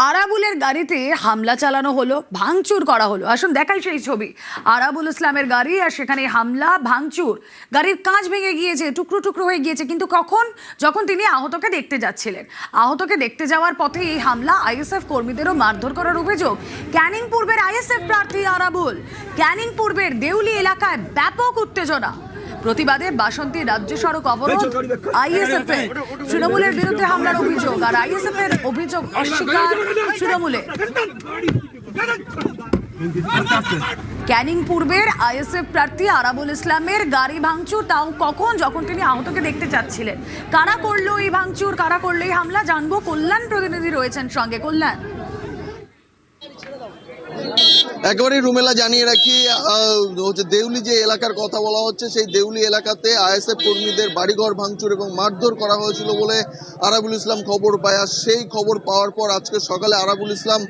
আরাবুলের গাড়িতে হামলা চালানো হলো, ভাঙচুর করা হলো। আসুন দেখাই সেই ছবি। আরাবুল ইসলামের গাড়ি, আর সেখানে হামলা, ভাঙচুর। গাড়ির কাঁচ ভেঙে গিয়েছে, টুকরো টুকরো হয়ে গিয়েছে। কিন্তু কখন? যখন তিনি আহতকে দেখতে যাচ্ছিলেন। আহতকে দেখতে যাওয়ার পথে এই হামলা। আইএসএফ কর্মীদেরও মারধর করার অভিযোগ। ক্যানিং পূর্বের আইএসএফ প্রার্থী আরাবুল। ক্যানিং পূর্বের দেউলি এলাকায় ব্যাপক উত্তেজনা। প্রতিবাদে বাসন্তী রাজ্য সড়ক অবরোধ। আইএসএফ এর তৃণমূলের বিরুদ্ধে হামলার অভিযোগ, আর আইএসএফ এর অভিযোগ অস্বীকার তৃণমূলের। ক্যানিং পূর্বের আইএসএফ প্রার্থী আরাবুল ইসলামের গাড়ি ভাঙচুর, তাও কখন? যখন তিনি আহতকে দেখতে যাচ্ছিলেন। কারা করলো এই ভাঙচুর, কারা করলো এই হামলা, জানবো। কল্যাণ প্রতিনিধি রয়েছেন সঙ্গে। কল্যাণ, একেবারেই রুমেলা জানিয়ে রাখি, হচ্ছে দেউলি যে এলাকার কথা বলা হচ্ছে, সেই দেউলি এলাকাতে আইএসএফ কর্মীদের বাড়িঘর ভাঙচুর এবং মারধর করা হয়েছিল বলে আরাবুল ইসলাম খবর পায়। আর সেই খবর পাওয়ার পর আজকে সকালে আরাবুল ইসলাম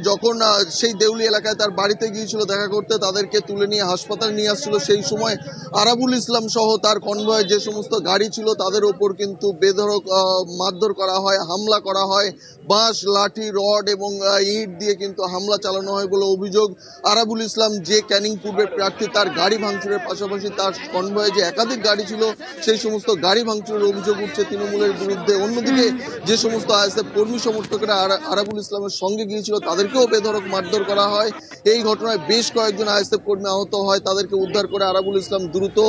যখন সেই দেউলি এলাকায় তার বাড়িতে গিয়েছিল দেখা করতে, তাদেরকে তুলে নিয়ে হাসপাতালে নিয়ে আসছিল। সেই সময় আরাবুল ইসলাম সহ তার কনভয়ে যে সমস্ত গাড়ি ছিল তাদের ওপর কিন্তু বেধড়ক মারধর করা হয়, হামলা করা হয়। বাঁশ, লাঠি, রড এবং ইট দিয়ে কিন্তু হামলা চালানো হয় বলে অভিযোগ। আরাবুল ইসলাম যে ক্যানিং পূর্বের প্রার্থী, তার গাড়ি ভাঙচুরের পাশাপাশি তার কনভয়ে যে একাধিক গাড়ি ছিল সেই সমস্ত গাড়ি ভাঙচুরের অভিযোগ উঠছে তৃণমূলের বিরুদ্ধে। অন্যদিকে যে সমস্ত আইএসএফ কর্মী সমর্থকেরা আরাবুল ইসলামের সঙ্গে গিয়েছিল তাদেরকেও বেধড়ক মারধর করা হয়। এই ঘটনায় বেশ কয়েকজন আইএসএফ কর্মী আহত হয়। তাদেরকে উদ্ধার করে আরাবুল ইসলাম দ্রুত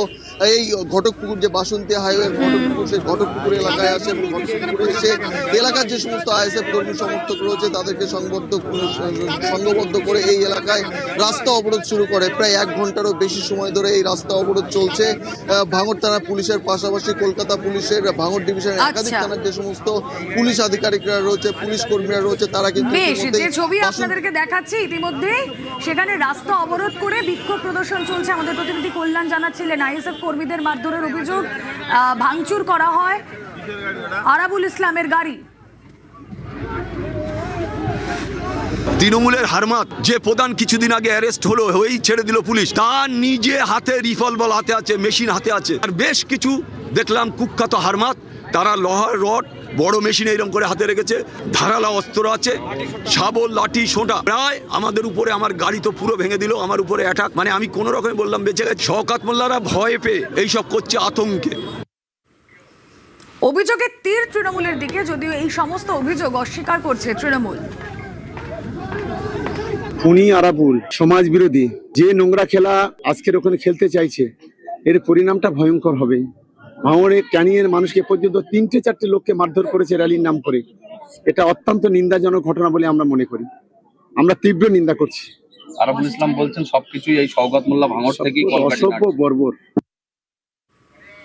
এই ঘটকপুকুর, যে বাসন্তী হাইওয়ের ঘটকপুকুর, সেই ঘটকপুকুর এলাকায় আসে এবং ঘটকপুকুরে এসে এলাকার যে সমস্ত আইএসএফ কর্মী সমর্থক রয়েছে তাদেরকে সংঘবদ্ধ করে এই এলাকায় রাস্তা অবরোধ শুরু করে। প্রায় 1 ঘন্টারও বেশি সময় ধরে এই রাস্তা অবরোধ চলছে। ভাঙড় থানা পুলিশের পাশাপাশি কলকাতা পুলিশের ভাঙড় ডিভিশনের একাধিক থানার যে সমস্ত পুলিশ আধিকারিকরা রয়েছে, পুলিশ কর্মীরা রয়েছে, তারা কিন্তু যে ছবি আপনাদেরকে দেখাচ্ছি ইতিমধ্যে, সেখানে রাস্তা অবরোধ করে বিক্ষোভ প্রদর্শন চলছে। আমাদের প্রতিনিধি কল্যাণ জানাচ্ছিলেন আইএসএফ কর্মীদের মারধরের অভিযোগ, ভাঙচুর করা হয় আরাবুল ইসলামের গাড়ি। তৃণমূলের হারমাত যে প্রধান কিছুদিন আগে অ্যারেস্ট হলো, হয়েই ছেড়ে দিল পুলিশ, তার নিজে হাতে রিভলভার হাতে আছে, মেশিন হাতে আছে। আর বেশ কিছু দেখলাম কুখ্যাত হারমাত, তারা লোহার রড, বড় মেশিন এইরকম করে হাতে রেখেছে, ধারালো অস্ত্র আছে, শাবল, লাঠি, সোঁটা। প্রায় আমাদের উপরে, আমার গাড়ি তো পুরো ভেঙে দিল, আমার উপরে অ্যাটাক। মানে আমি কোনো রকমে বললাম বেঁচে গেছে। শওকত মোল্লারা ভয় পেয়ে এইসব করছে, আতঙ্কে। অভিযোগের তীর তৃণমূলের দিকে, যদিও এই সমস্ত অভিযোগ অস্বীকার করছে তৃণমূল। খুনি আরাবুল সমাজ বিরোধী, যে নোংরা খেলা আজকের ওখানে খেলতে চাইছে, এর পরিণামটা ভয়ঙ্কর হবে। ভাঙড়ে ক্যানিংয়ের মানুষকে পর্যন্ত 3-4 লোককে মারধর করেছে র্যালির নাম করে। এটা অত্যন্ত নিন্দাজনক ঘটনা বলে আমরা মনে করি, আমরা তীব্র নিন্দা করছি। আরাবুল ইসলাম বলছেন সবকিছুই এই শওকত মোল্লা ভাঙড় থেকেই, অসভ্য, বর্বর।